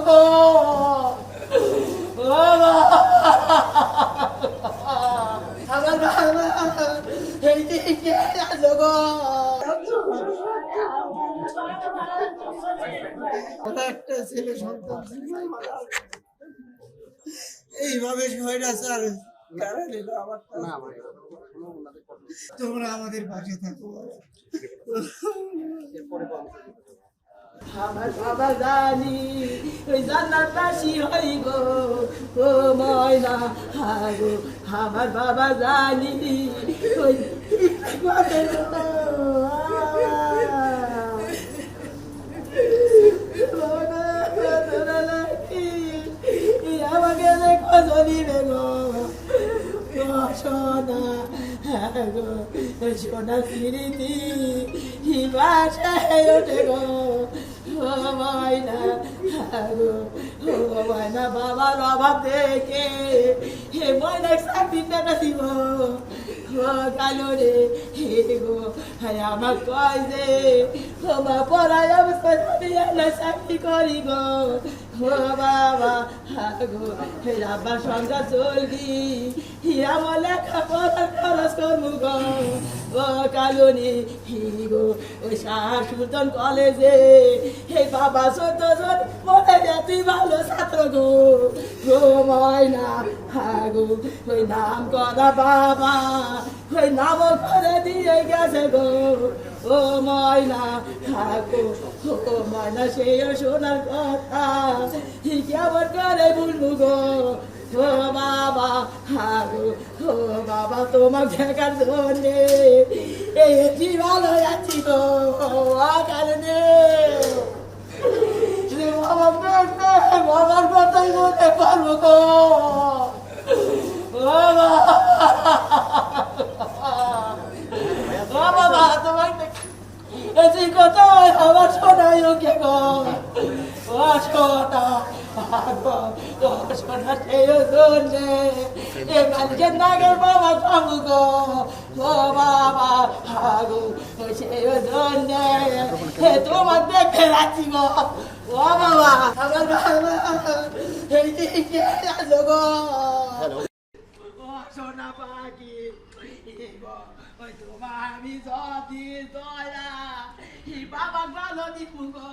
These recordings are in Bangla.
গো ও বাবা আমার বাবা এই দিকে আসো গো একটা ছেলে সন্তান এইভাবে স্বৈরাচার কারা নিল আমার তোমরা আমাদের পাশে থাকো আমার বাবা জানি ওই জান্নাতবাসী হই গো ও ময়না হাগো আমার বাবা জানি ওই আমাকে দেখো জলিবে গো সোনা গো সোনা স্মৃতি বাসায় ওঠে গো ও ময়না গো ও ময়না বাবার অভাব দেখে হে ময়না চাকরি টাকা দিব ও কালো রে হে গো হ্যাঁ আমার কয় যে ও মা পড়ায় অবস্থা চাকরি করি গো ও বাবা গো হে আব্বা সংসার চলবি আমার লেখাপড়ার খরচ করবো গো ও কালনি হি গো ওই শাহ সুলতান কলেজে হে বাবা 14 জন পড়ে তুই ভালো ছাত্র গো গো ময়না গো ওই নাম করা বাবা ওই নাম করে দিয়ে গেছে গো ও ময়না গো ও ময়না সেই শোনার কথা কেমন করে বলবো গো ও বাবা হাগো ও বাবা তোমার দেখার জন্যে এই ভালো আছি গো কারণে বাবার কথাই বলতে পারবো গো ও বাবা তোমার এই কথা আমার শোনাই ওকে গো ও শোনা সোনা সেই জন্যে এ কালকে নাগের বাবা খাবো গো ও বাবা হাগো সেই জন্যে হে তোমার দেখে রাখছি গো ও বাবা আমার বাবা এই দিকে আসো গো ও সোনা পাখি ওই তোমার আমি যদি দয়া বাবা ভালো দিব গো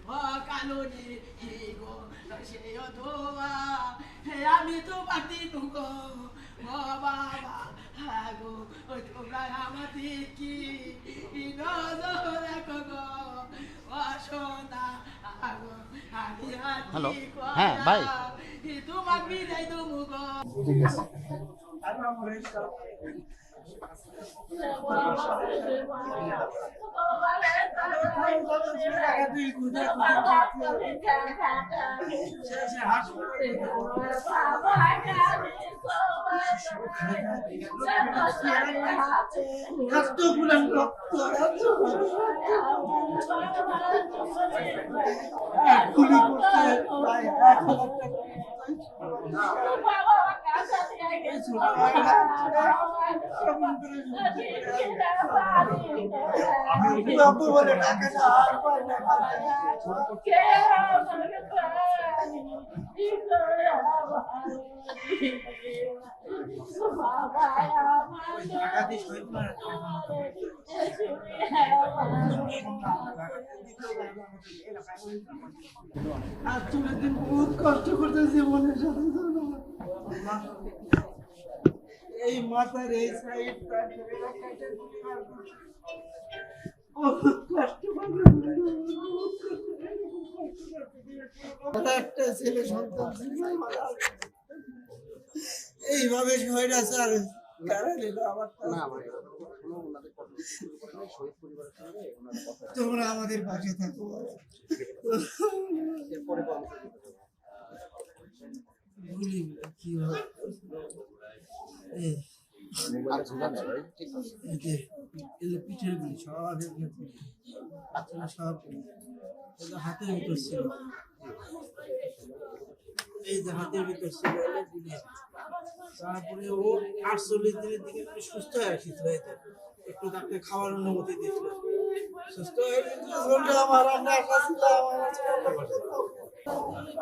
ও কালনি হি গো সেই ধোয়া হে আমি তোমার দিব গো ও বাবা গো ওই তোমরা আমাদের কি নজর রাখো গো ও সোনা গো আমি হ্যালো হ্যাঁ ভাই তোমার বিদায় দেবো গো বলে টাকা আর চলে দিন বহুত কষ্ট করতে জীবনের সাথে এই মাথার এই সাইডটা একটা ছেলে সন্তান এইভাবে স্বৈরাচার কারা নিল আমার তোমরা আমাদের পাশে থাকো কি হয় পিঠের গুলি সব সব হাতের ভিতর ছিল এই যে হাতের ভিতর ছিল তারপরে ও 48 দিনের দিকে সুস্থ হয়ে আসছিল একটু তাকে খাওয়ার অনুমতি দিয়েছিল সুস্থ হয়ে গেছিল আমার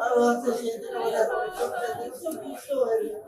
আর হচ্ছে সেদিন আমাদের চোখটা দেখছো, সুস্থ হয়ে যেত।